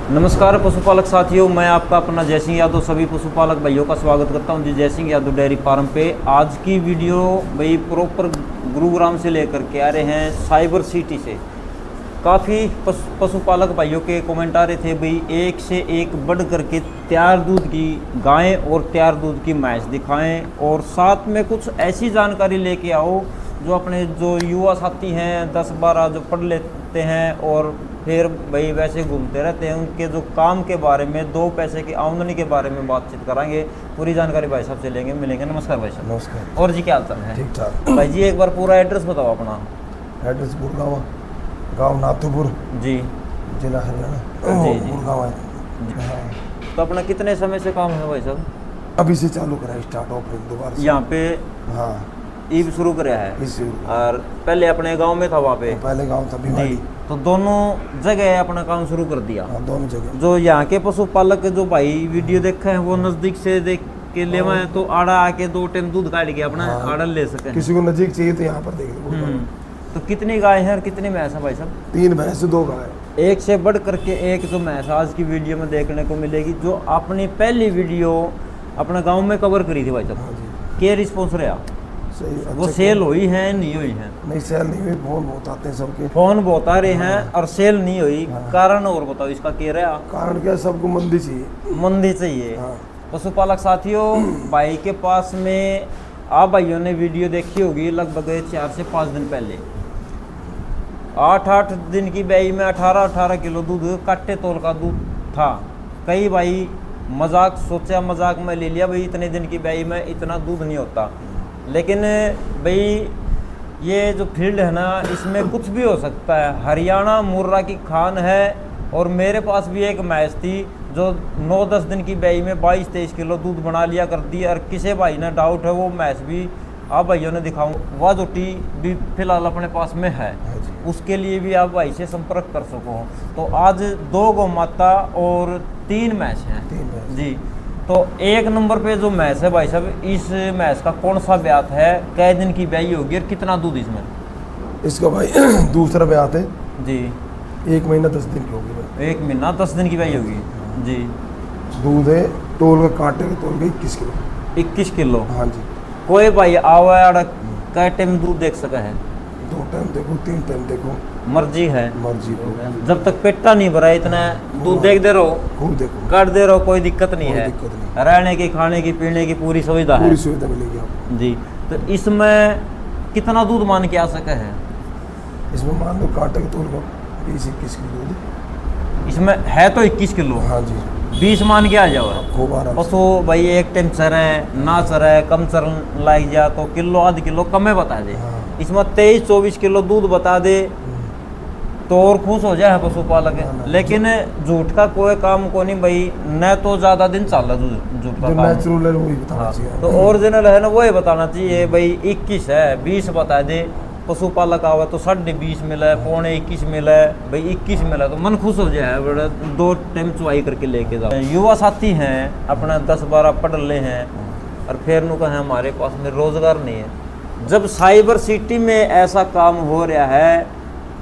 नमस्कार पशुपालक साथियों, मैं आपका अपना जय सिंह यादव सभी पशुपालक भाइयों का स्वागत करता हूं जी जय सिंह यादव डेयरी फार्म पे। आज की वीडियो भाई प्रॉपर गुरुग्राम से लेकर के आ रहे हैं, साइबर सिटी से। काफ़ी पशुपालक भाइयों के कमेंट आ रहे थे भाई एक से एक बढ़ करके तैयार दूध की गायें और तैयार दूध की भैंस दिखाएं, और साथ में कुछ ऐसी जानकारी लेके आओ जो अपने जो युवा साथी हैं 10-12 जो पढ़ लेते हैं और फिर भाई वैसे घूमते रहते हैं, उनके जो काम के बारे में, 2 पैसे की आमदनी के बारे में बातचीत कराएंगे। पूरी जानकारी भाई साहब से लेंगे, मिलेंगे। नमस्कार भाई साहब। नमस्कार। और जी क्या हाल चाल है? ठीक ठाक भाई जी एक बार पूरा एड्रेस बताओ अपना। एड्रेस गुड़गांव, गांव नाथुपुर जी, जिला हरियाणा। जी जी गुड़गांव है। तो अपना कितने समय से काम है भाई साहब? अभी से चालू करा, स्टार्ट ऑपरेट दोबारा से। यहाँ पे हाँ ईब शुरू कराया है। इसी और पहले अपने गांव में था वहाँ पे? पहले गांव था जी, भिवाड़ी। तो दोनों जगह अपना काम शुरू कर दिया। हाँ, दोनों जगह। जो यहाँ के पशुपालक जो भाई वीडियो देखे हैं वो नजदीक से देख के ले आए तो आड़ा आके 2 टाइम दूध काट के अपना हाँ। आड़ा ले सके। किसी को नजीक चाहिए तो यहाँ पर देख लो। तो कितनी गाय हैं और कितनी भैंस है भाई साहब? 3 भैंस 2 गाय। एक से बढ़ करके एक जो भैंस आज की वीडियो में देखने को मिलेगी, जो अपनी पहली वीडियो अपना गांव में कवर करी थी भाई साहब। हाँ जी, के रिस्पॉन्स रहा? सही। वो अच्छा सेल हुई है नहीं हुई है? नहीं, सेल नहीं हुई। फोन बहुत आते हैं सबके। फोन बहुत आ रहे हैं और सेल नहीं हुई। हाँ। कारण और बताओ इसका क्या रहा? कारण क्या, सबको मंदी चाहिए। मंदी चाहिए। हाँ। पशुपालक साथियों, भाई के पास में आप भाइयों ने वीडियो देखी होगी लगभग 4 से 5 दिन पहले। 8-8 दिन की बैई में 18-18 किलो दूध कट्टे तोल का दूध था। कई भाई मजाक सोचा, मजाक में ले लिया भाई इतने दिन की बैई में इतना दूध नहीं होता। लेकिन भाई ये जो फील्ड है ना, इसमें कुछ भी हो सकता है। हरियाणा मुर्रा की खान है, और मेरे पास भी एक भैंस थी जो 9-10 दिन की बैई में 22-23 किलो दूध बना लिया करती है। और किसी भाई ने डाउट है वो भैंस भी आप भाइयों ने दिखाऊँ, वह जोटी भी फिलहाल अपने पास में है, उसके लिए भी आप भाई से संपर्क कर सको। तो आज 2 गौ माता और 3 भैंस हैं। 3 भैंस जी, तो 1 नंबर पे जो भैंस है भाई साहब, इस भैंस का कौन सा ब्यात है, कै दिन की ब्याई होगी और कितना दूध इसमें? इसका भाई दूसरा ब्यात है जी। 1 महीना 10 दिन की होगी भाई। 1 महीना 10 दिन की ब्याई होगी जी। दूध है तोल का, कांटे का तोल का 21 किलो। 21 किलो। हाँ जी। कोई भाई आवा कै टाइम दूध देख सका है? 2 टाइम देखो, 3 टाइम देखो, मर्जी है। मर्जी को। जब तक पेटा नहीं भरा इतना दूध देख दे रहो, खूब देखो, काट दे रहो, कोई दिक्कत नहीं कोई है। दिक्कत नहीं। रहने की, खाने की, पीने की पूरी सुविधा है। पूरी सुविधा मिलेगी आपको जी। तो इसमें कितना दूध मान के आ सका है? इसमें। मान लो कांटे के तोल का 20-21 किलो दूध। इसमें है तो 21 किलो। हाँ जी, 20 मान के आ जाओ। खूब आराम से। पशु भाई एक टाइम चरे ना चरे, कम चरन लाग जा तो किलो आध किलो कमे बता दे। हाँ। इसमें 23-24 किलो दूध बता दे तो और खुश हो जाए पशुपालक। हाँ। लेकिन झूठ का कोई काम को नहीं भाई, न तो ज्यादा दिन चल रहा झूठ का जो काम। नेचुरल है वही बताना हाँ, चाहिए। तो ओरिजिनल है ना वही बताना चाहिए भाई। 21 है, 20 बता दे। पशुपालक आवे तो 20.5 मिला, 21.25 मिला, भाई 21 मिला तो मन खुश हो जाए। बड़ा 2 टाइम चुवाई करके लेके जाओ। युवा साथी हैं अपना 10-12 पढ़ ले हैं, और फिर नु कहें हमारे पास में रोजगार नहीं है। जब साइबर सिटी में ऐसा काम हो रहा है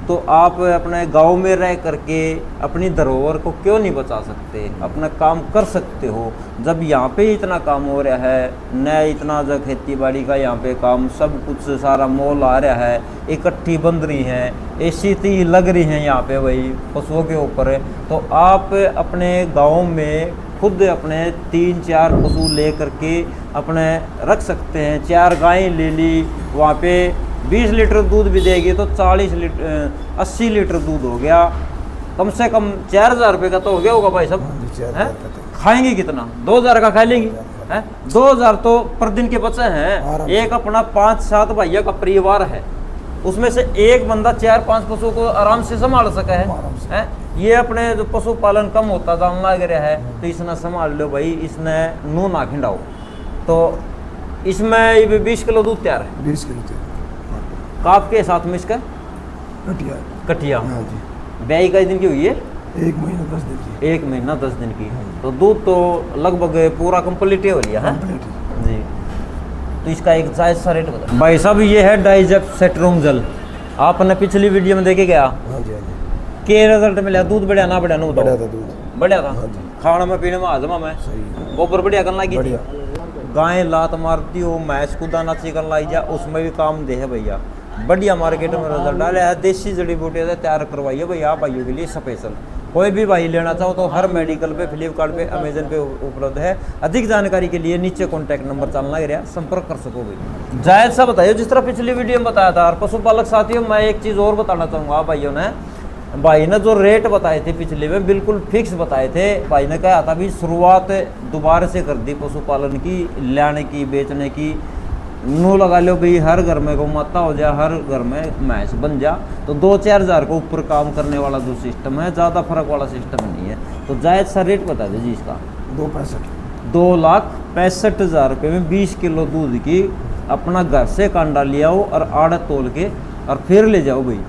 तो आप अपने गांव में रह करके अपनी धरोहर को क्यों नहीं बचा सकते? अपना काम कर सकते हो। जब यहाँ पे इतना काम हो रहा है, न इतना जो खेती बाड़ी का यहाँ पे काम सब कुछ सारा मोल आ रहा है, इकट्ठी बन रही हैं, ऐसी ती लग रही हैं यहाँ पे वही पशुओं के ऊपर, तो आप अपने गाँव में खुद अपने 3-4 पशु ले करके अपने रख सकते हैं। 4 गायें ले ली, वहाँ पे 20 लीटर दूध भी देगी तो 80 लीटर दूध हो गया। कम से कम 4,000 रुपये का तो हो गया होगा भाई साहब। हाँ जी, 4,000 हैं? का तो। खाएंगे कितना? 2,000 का खा लेंगी। 2,000 तो पर दिन के बचे हैं। आराम एक अपना 5-7 भैया का परिवार है, उसमें से एक बंदा 4-5 पशु को आराम से संभाल सका आराम से। है। ये अपने जो पशुपालन कम होता जान लग रहा है तो इसने संभाल लो भाई, इसने नू ना खिंडाओ। तो इसमें 20 किलो दूध तैयार है। 20 किलो थे काप के साथ में इसका कटिया। कटिया। हाँ जी। ब्याई कई दिन की हुई है? 1 महीना 10 दिन की। 1 महीना 10 दिन की। तो दूध तो लगभग पूरा कंप्लीट हो लिया है जी। तो इसका एक जायज़ सा रेट बता भाई साहब। ये है डाइजेस्ट सेट्रोंग जल, आपने पिछली वीडियो में देखे गया। हाँ जी, हाँ जी। के रिजल्ट मिला? दूध बढ़िया ना बढ़िया ना बढ़िया बताओ। था दूध, बढ़िया था। हाँ जी। खाना में पीने में हाजमा में सही गोबर बढ़िया करना लगी। बढ़िया। गाय लात मारती हो, मैच को दाना चिकन लाई जा, उसमें भी काम दे है भैया। बढ़िया मार्केट में रिजल्ट डाले है। देसी जड़ी बूटियाँ से तैयार करवाइए भैया आप भाइयों के लिए स्पेशल। कोई भी भाई लेना चाहो तो हर मेडिकल पे, फ्लिपकार्ट पे, अमेजन पे उपलब्ध है। अधिक जानकारी के लिए नीचे कॉन्टैक्ट नंबर चलना गया, संपर्क कर सको भाई। जायज सा बताइए, जिस तरह पिछली वीडियो में बताया था। और पशुपालक साथियों, मैं एक चीज़ और बताना चाहूँगा भाइयों ने। भाई ने जो रेट बताए थे पिछले में बिल्कुल फिक्स बताए थे। भाई ने कहा था भी शुरुआत दोबारा से कर दी पशुपालन की, लाने की, बेचने की। नू लगा लो भाई, हर घर में गौ माता हो जा, हर घर में भैंस बन जा, तो 2-4 हज़ार के ऊपर काम करने वाला जो सिस्टम है, ज़्यादा फर्क वाला सिस्टम नहीं है। तो जायज़ सा रेट बता दीजिए इसका। 2.65 2,65,000 रुपये में 20 किलो दूध की अपना घर से कांडा ले आओ और आड़त तोल के और फिर ले जाओ भाई।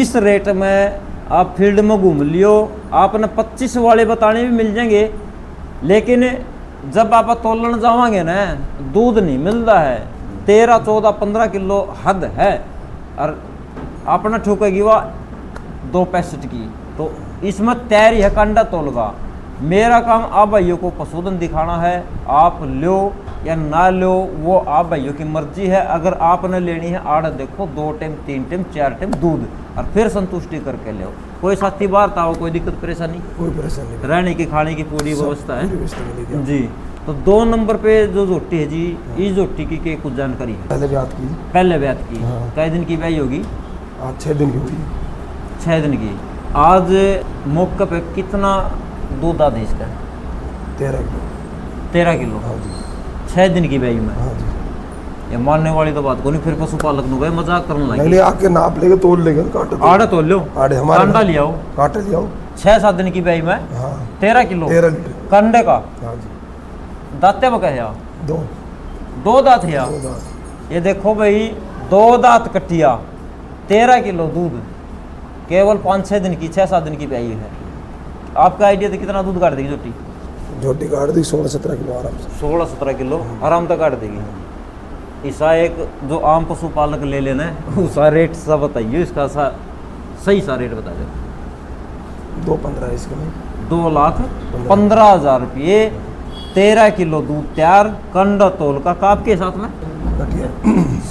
इस रेट में आप फील्ड में घूम लियो, आपने 25 वाले बताने भी मिल जाएंगे, लेकिन जब आप तोलन जाओगे ना, दूध नहीं मिलता है। 13, 14, 15 किलो हद है और आपने ठोकेगी वह 2.65 की। तो इसमें तैयारी है कंडा तोलगा। मेरा काम आप भाइयों को पशुधन दिखाना है। आप लो या ना लो वो आप भाइयों की मर्जी है। अगर आपने लेनी है आड़त देखो, 2 टाइम, 3 टाइम, 4 टाइम दूध और फिर संतुष्टि करके लो। कोई साथी बाहर था हो, कोई दिक्कत परेशानी? कोई परेशानी नहीं, रहने की, खाने की पूरी व्यवस्था है पूरी व्यवस्था मिलेगी आपको। जी। तो 2 नंबर पे जो जोटी है जी, इस जोटी की कुछ जानकारी है? पहले ब्यात की, पहले ब्यात की। हाँ। कई दिन की ब्याई होगी? आज 6 दिन की हुई। 6 दिन की। आज मौके पे कितना दूध आधा इसका? 13 किलो। 13 किलो। हाँ जी। 6 दिन की ब्याई में। हाँ जी। ये मानने वाली तो बात को नहीं। फिर पशुपालक नु गए मजाक करने नहीं लगे। नहीं, आके नाप लेंगे, तोल लेंगे, काटे तो। आड़े तो लो, आड़े हमारे कंडा ले आओ। काटे ले आओ। 6-7 दिन की ब्याई में हाँ 13 किलो 13 लीटर। कंडे का। हाँ जी। दाते में कहे आप? 2 दांत है। 2 दांत। ये देखो भाई, 2 दांत कटिया, 13 किलो दूध, केवल 5-6 दिन की, 6-7 दिन की ब्याई है। आपका आइडिया था कितना दूध काट देगी झोटी? झोटी काट दी 16-17 किलो आराम से। 16-17 किलो आराम तक काट देगी। इसका एक जो आम पशुपालक ले लेना है उसका रेट सा बताइए, इसका सही सा रेट बता दो। 2.15 इसके में। 2,15,000 रुपये 13 किलो दूध तैयार, कंडा तोल का काप के साथ में, कटिया।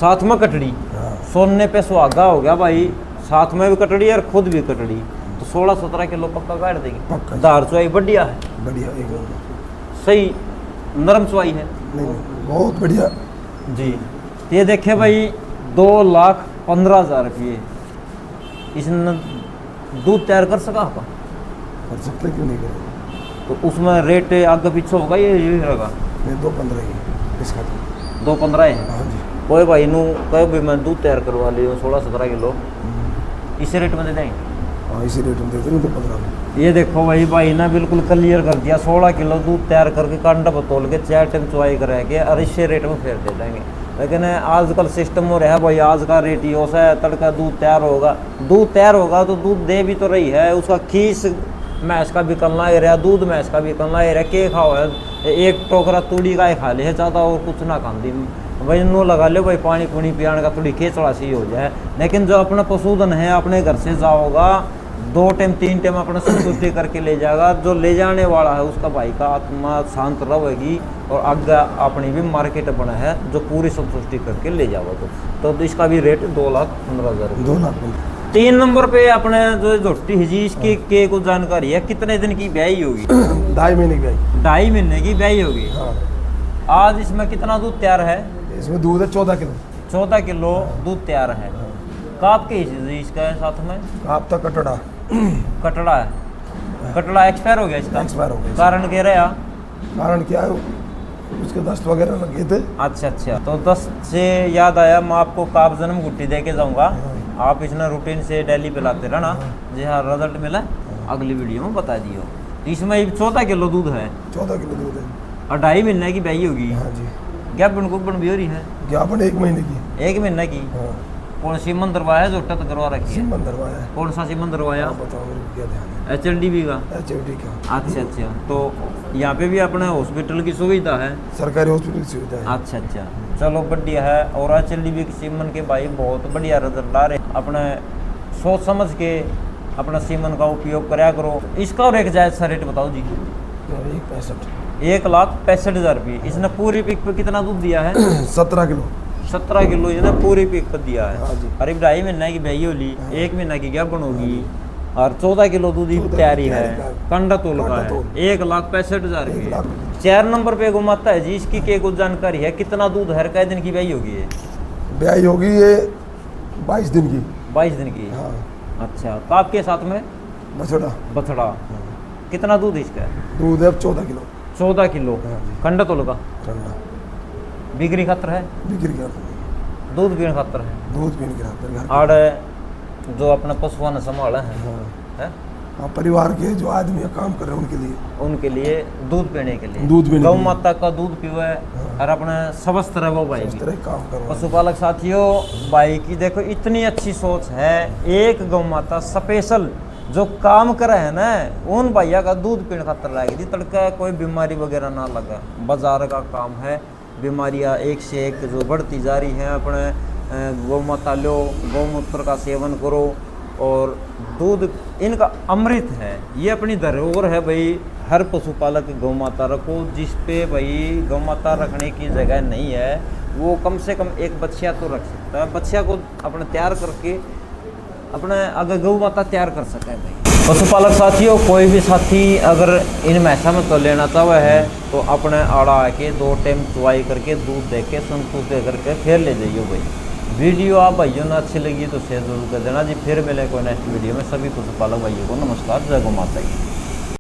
साथ में कटड़ी। हाँ सोने पे सुहागा हो गया भाई, साथ में भी कटड़ी और खुद भी कटड़ी। तो 16-17 किलो पक्का काट देगी। पक्का। दार चुवाई बढ़िया है, बढ़िया, एक नंबर। सही नरम चुवाई है नहीं नहीं, बहुत बढ़िया। जी। ये देखे भाई, 2,15,000 रुपये इसने दूध तैयार कर सका आपका? कर सकते, क्यों नहीं करें। तो उसमें रेट आगे पीछे होगा, ये रहेगा? नहीं 2.15 की इसका तो। 2,15 है। हाँ जी। कोई भाई नू कहे भी मैं दूध तैयार करवा लियो 16-17 किलो, इसी रेट में दे देंगे? हाँ इसी रेट में देते नहीं, 2.15 में। ये देखो भाई ने बिल्कुल क्लियर कर दिया। 16 किलो दूध तैयार करके कांडा पर तोल के 4 टाइम चुवाई करा के और इसी रेट में फेर दे देंगे। लेकिन आजकल सिस्टम हो रहा है भाई, आज का रेट ही होता है, तड़का दूध तैयार होगा। दूध तैयार होगा तो दूध दे भी तो रही है, उसका खीस भैंस का भी कलना ही रहा, दूध भैंस का भी कलना ही रहा। के खाओ है, एक टोकरा तूड़ी का ही खा ले, ज़्यादा और कुछ ना खाती भाई। नो लगा लो भाई, पानी पुनी पियाने का थोड़ी खेचड़ा सी हो जाए। लेकिन जो अपना पशुधन है, अपने घर से जाओगा 2 टाइम 3 टाइम अपना संतुष्टि करके ले जाएगा। जो ले जाने वाला है उसका भाई का आत्मा शांत रहेगी और आगे अपनी भी मार्केट बना है जो पूरी संतुष्टि करके ले जाओगे। तो इसका भी रेट 2,15,000। 2 लाख। 3 नंबर पे अपने जो झोटी है जी, इसकी के कुछ जानकारी है? कितने दिन की ब्याई होगी? 2.5 महीने की आई। 2.5 महीने की ब्याई होगी। हाँ। आज इसमें कितना दूध तैयार है? इसमें दूध है 14 किलो। 14 किलो दूध तैयार है। काप के हिस्से इसका है साथ में? आप तक कटड़ा। कटड़ा है। कटड़ा एक्सपायर हो गया इसका? एक्सपायर हो गया। कारण कह रहे हैं? कारण क्या है, उसके दस्त वगैरह लगे थे। अच्छा। तो दस्त से याद आया, मैं आपको काप जन्म गुट्टी दे के जाऊँगा। आप इसने रूटीन से डेली पिलाते रहना। जी हाँ, रिजल्ट मिला अगली वीडियो में बता दियो। तो इसमें 14 किलो दूध है। 14 किलो दूध है और 2.5 महीने की ब्याई होगी। हाँ जी। ज्ञापन गुपन भी हो रही है? ज्ञापन 1 महीने की। 1 महीने की। हाँ। कौन सी सीमन दरवाया जो टत करवा रखी है? सीमन दरवाया है। कौन सा सीमन दरवाया? आप बताओ मेरे को क्या ध्यान है। HLDB का? HFD का। अच्छा। तो यहाँ पे भी अपने हॉस्पिटल की सुविधा है? सरकारी हॉस्पिटल की सुविधा है। अच्छा। चलो बढ़िया है। और HLDB की सीमन के भाई बहुत बढ़िया रिजल्ट आ रहे। अपने सोच समझ के अपना सीमन का उपयोग कराया करो। इसका और एक जायज़ सा रेट बताओ जी। 1,65,000 रुपये। इसने पूरी पीक पे कितना दूध दिया है? 17 किलो। 17 किलो इसने पूरी पीक पर दिया है। हाँ जी। करीब 2.5 महीने की ब्याई होली, 1 महीना की ज्ञापन होगी और 14 किलो दूध की तैयारी है। कंडा तोल का है। 1,65,000 रुपये। 4 नंबर पे घुमाता है जी। इसकी क्या कुछ जानकारी है? कितना दूध है? कै दिन की ब्याई होगी ये? ब्याई होगी ये 22 दिन की। 22 दिन की। हाँ। अच्छा, तो आपके साथ में बछड़ा कितना दूध है इसका? दूध है 14 किलो। 14 किलो। हाँ जी। कंडा तोल का ठंडा बिक्री खातर है? बिक्री का दूध पीने खातर है। दूध पीने के खातिर घर और जो अपने पशुओं ने संभाला है, हाँ। है? हाँ, परिवार के जो आदमी काम कर रहे हैं उनके लिए दूध पीने के लिए, दूध पीने गौ के लिए। माता का दूध पीवे और अपने सबस तरह वो भाई इस तरह काम कर रहे हैं। पशुपालक साथियों, भाई की देखो इतनी अच्छी सोच है। एक गौ माता स्पेशल जो काम करे है ना, उन भैया का दूध पीने खातर लाएगी। तड़का कोई बीमारी वगैरह ना लगा। बाजार का काम है, बीमारियां एक से एक जो बढ़ती जा रही हैं। अपने गौ माता लो, गौमूत्र का सेवन करो और दूध इनका अमृत है। ये अपनी धरोहर है भाई। हर पशुपालक गौ माता रखो। जिस पे भाई गौ माता रखने की जगह नहीं है, वो कम से कम एक बच्चा तो रख सकता है। बच्चा को अपने तैयार करके अपने अगर गौ माता तैयार कर सके भाई। पशुपालक साथियों, कोई भी साथी अगर इन मैसा में तो लेना चाहे है तो अपने आड़ा आके 2 टाइम चुवाई करके दूध दे के संतुष्ट दे करके फिर ले जाइए भाई। वीडियो आप भाइयों ने अच्छी लगी तो शेयर जरूर कर देना जी। फिर मिले कोई नेक्स्ट वीडियो में। सभी पशुपालक भाइयों को नमस्कार। जय गौ माता की।